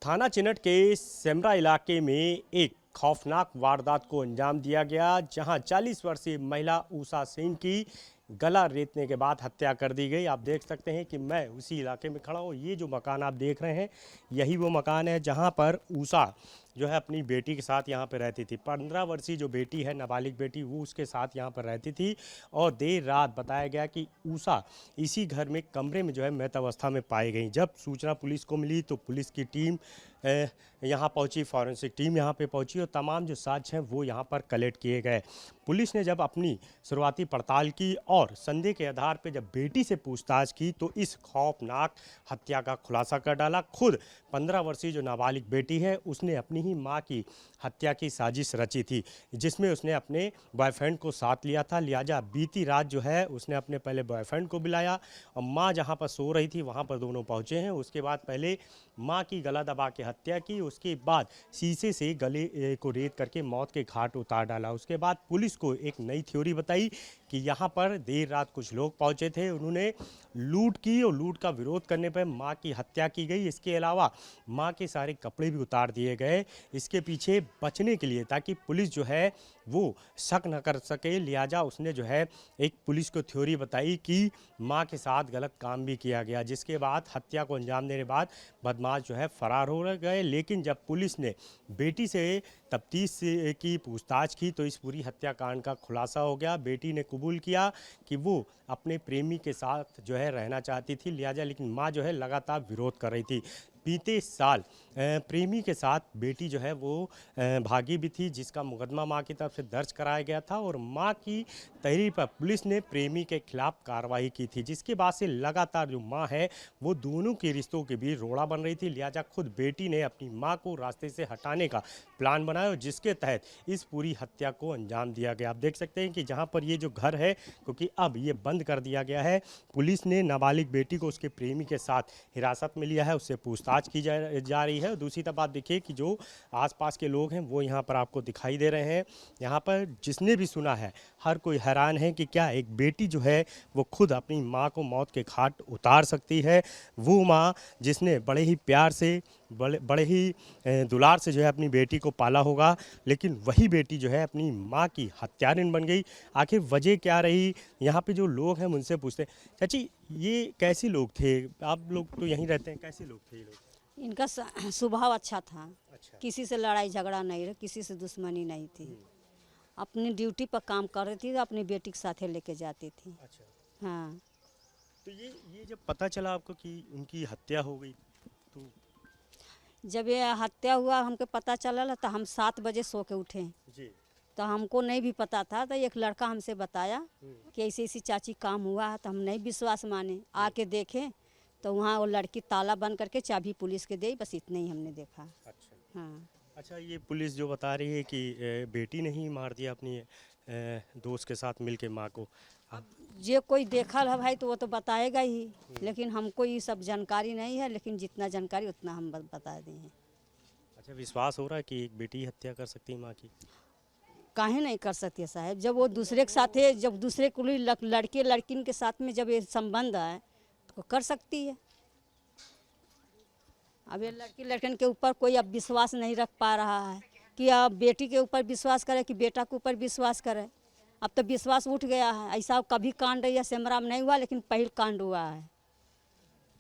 थाना चिनट के सेमरा इलाके में एक खौफनाक वारदात को अंजाम दिया गया, जहां 40 वर्षीय महिला उषा सिंह की गला रेतने के बाद हत्या कर दी गई। आप देख सकते हैं कि मैं उसी इलाके में खड़ा हूँ। ये जो मकान आप देख रहे हैं, यही वो मकान है जहां पर उषा जो है अपनी बेटी के साथ यहाँ पर रहती थी। 15 वर्षीय जो बेटी है, नाबालिग बेटी, वो उसके साथ यहाँ पर रहती थी। और देर रात बताया गया कि उषा इसी घर में कमरे में जो है मृत अवस्था में पाई गई। जब सूचना पुलिस को मिली तो पुलिस की टीम यहाँ पहुंची, फॉरेंसिक टीम यहाँ पे पहुंची और तमाम जो साक्ष्य हैं वो यहाँ पर कलेक्ट किए गए। पुलिस ने जब अपनी शुरुआती पड़ताल की और संदेह के आधार पर जब बेटी से पूछताछ की तो इस खौफनाक हत्या का खुलासा कर डाला। खुद 15 वर्षीय जो नाबालिग बेटी है, उसने अपनी ही मां की हत्या की साजिश रची थी, जिसमें उसने अपने बॉयफ्रेंड को साथ लिया था। लिहाजा बीती रात जो है उसने अपने पहले बॉयफ्रेंड को बुलाया और मां जहां पर सो रही थी वहां पर दोनों पहुंचे हैं। उसके बाद पहले मां की गला दबा के हत्या की, उसके बाद शीशे से गले को रेत करके मौत के घाट उतार डाला। उसके बाद पुलिस को एक नई थ्योरी बताई कि यहाँ पर देर रात कुछ लोग पहुंचे थे, उन्होंने लूट की और लूट का विरोध करने पर मां की हत्या की गई। इसके अलावा मां के सारे कपड़े भी उतार दिए गए इसके पीछे बचने के लिए, ताकि पुलिस जो है वो शक न कर सके। लिहाजा उसने जो है एक पुलिस को थ्योरी बताई कि मां के साथ गलत काम भी किया गया, जिसके बाद हत्या को अंजाम देने बाद बदमाश जो है फरार हो गए। लेकिन जब पुलिस ने बेटी से तफ्तीश की, पूछताछ की तो इस पूरी हत्याकांड का खुलासा हो गया। बेटी ने कबूल किया कि वो अपने प्रेमी के साथ जो है रहना चाहती थी, लिहाजा लेकिन मां जो है लगातार विरोध कर रही थी। बीते साल प्रेमी के साथ बेटी जो है वो भागी भी थी, जिसका मुकदमा मां की तरफ से दर्ज कराया गया था और मां की तहरीर पर पुलिस ने प्रेमी के खिलाफ कार्रवाई की थी, जिसके बाद से लगातार जो मां है वो दोनों के रिश्तों के बीच रोड़ा बन रही थी। लिहाजा खुद बेटी ने अपनी मां को रास्ते से हटाने का प्लान बनाया और जिसके तहत इस पूरी हत्या को अंजाम दिया गया। आप देख सकते हैं कि जहाँ पर ये जो घर है, क्योंकि अब ये बंद कर दिया गया है, पुलिस ने नाबालिग बेटी को उसके प्रेमी के साथ हिरासत में लिया है, उससे पूछताछ की जा रही है। दूसरी तरफ बात देखिए कि जो आसपास के लोग हैं वो यहाँ पर आपको दिखाई दे रहे हैं। यहाँ पर जिसने भी सुना है, हर कोई हैरान है कि क्या एक बेटी जो है वो खुद अपनी माँ को मौत के घाट उतार सकती है। वो माँ जिसने बड़े ही प्यार से, बड़े ही दुलार से जो है अपनी बेटी को पाला होगा, लेकिन वही बेटी जो है अपनी माँ की हत्यारिन बन गई। आखिर वजह क्या रही? यहाँ पे जो लोग हैं उनसे पूछते हैं। चाची, ये कैसे लोग थे? आप लोग तो यहीं रहते हैं, कैसे लोग थे ये लोग? इनका स्वभाव अच्छा था। अच्छा। किसी से लड़ाई झगड़ा नहीं रहा, किसी से दुश्मनी नहीं थी। अपनी ड्यूटी पर काम कर रही थी तो अपनी बेटी के साथ लेके जाती थी। अच्छा। हाँ। तो ये जब पता चला आपको कि उनकी हत्या हो गई तो? जब ये हत्या हुआ हमको पता चला तो हम 7 बजे सो के उठे। जी। तो हमको नहीं भी पता था, तो एक लड़का हमसे बताया कि ऐसी ऐसी चाची काम हुआ है। तो हम नहीं विश्वास माने, आके देखें तो वहाँ वो लड़की ताला बंद करके चाबी पुलिस के दी। बस इतना ही हमने देखा। अच्छा। हाँ। अच्छा, ये पुलिस जो बता रही है कि बेटी ने ही मार दिया अपनी दोस्त के साथ मिलके माँ को। अब जे कोई देखल है भाई तो वो तो बताएगा ही, लेकिन हमको ये सब जानकारी नहीं है। लेकिन जितना जानकारी उतना हम बता दें हैं। अच्छा, विश्वास हो रहा है कि एक बेटी हत्या कर सकती है माँ की? काहे नहीं कर सकती साहब? जब वो दूसरे के साथ है, जब दूसरे को लड़के लड़किन के साथ में जब ये संबंध है तो कर सकती है। अब ये लड़की लड़कन के ऊपर कोई अब विश्वास नहीं रख पा रहा है कि अब बेटी के ऊपर विश्वास करे कि बेटा के ऊपर विश्वास करे। अब तो विश्वास उठ गया है। ऐसा कभी कांड या सेमरा में नहीं हुआ, लेकिन पहल कांड हुआ है।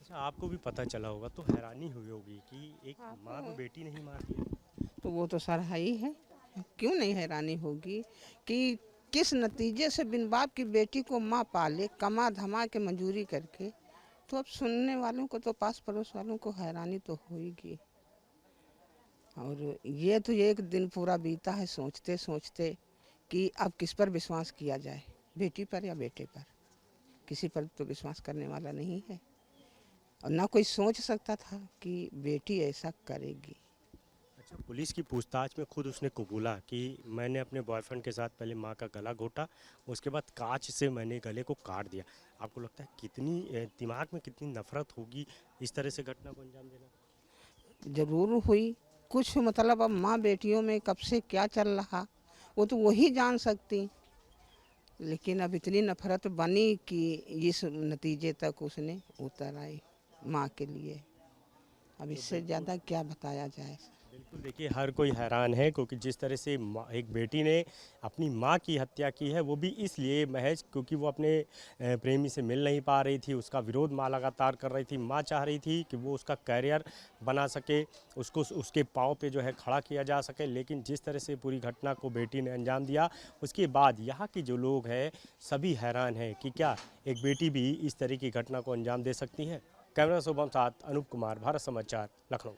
अच्छा, आपको भी पता चला होगा तो हैरानी हुई होगी कि एक माँ को बेटी नहीं मार दिया। तो वो तो सर है ही है, क्यों नहीं हैरानी होगी कि किस नतीजे से बिन बाप की बेटी को माँ पाले, कमा धमा के मजूरी करके। तो अब सुनने वालों को, तो पास पड़ोस वालों को हैरानी तो होगी। और ये तो एक दिन पूरा बीता है सोचते सोचते कि अब किस पर विश्वास किया जाए, बेटी पर या बेटे पर। किसी पर तो विश्वास करने वाला नहीं है और ना कोई सोच सकता था कि बेटी ऐसा करेगी। अच्छा, पुलिस की पूछताछ में खुद उसने कबूला कि मैंने अपने बॉयफ्रेंड के साथ पहले माँ का गला घोटा, उसके बाद कांच से मैंने गले को काट दिया। आपको लगता है कितनी दिमाग में कितनी नफरत होगी इस तरह से घटना को अंजाम देना? जरूर हुई कुछ, मतलब अब माँ बेटियों में कब से क्या चल रहा वो तो वही जान सकती। लेकिन अब इतनी नफरत बनी कि इस नतीजे तक उसने उतर आई माँ के लिए। अब इससे ज़्यादा क्या बताया जाए। बिल्कुल, देखिए हर कोई हैरान है क्योंकि जिस तरह से एक बेटी ने अपनी माँ की हत्या की है, वो भी इसलिए महज क्योंकि वो अपने प्रेमी से मिल नहीं पा रही थी, उसका विरोध माँ लगातार कर रही थी। माँ चाह रही थी कि वो उसका करियर बना सके, उसको उसके पाँव पे जो है खड़ा किया जा सके, लेकिन जिस तरह से पूरी घटना को बेटी ने अंजाम दिया, उसके बाद यहाँ के जो लोग हैं सभी हैरान हैं कि क्या एक बेटी भी इस तरह की घटना को अंजाम दे सकती है। कैमरा शुभम साथ अनूप कुमार, भारत समाचार, लखनऊ।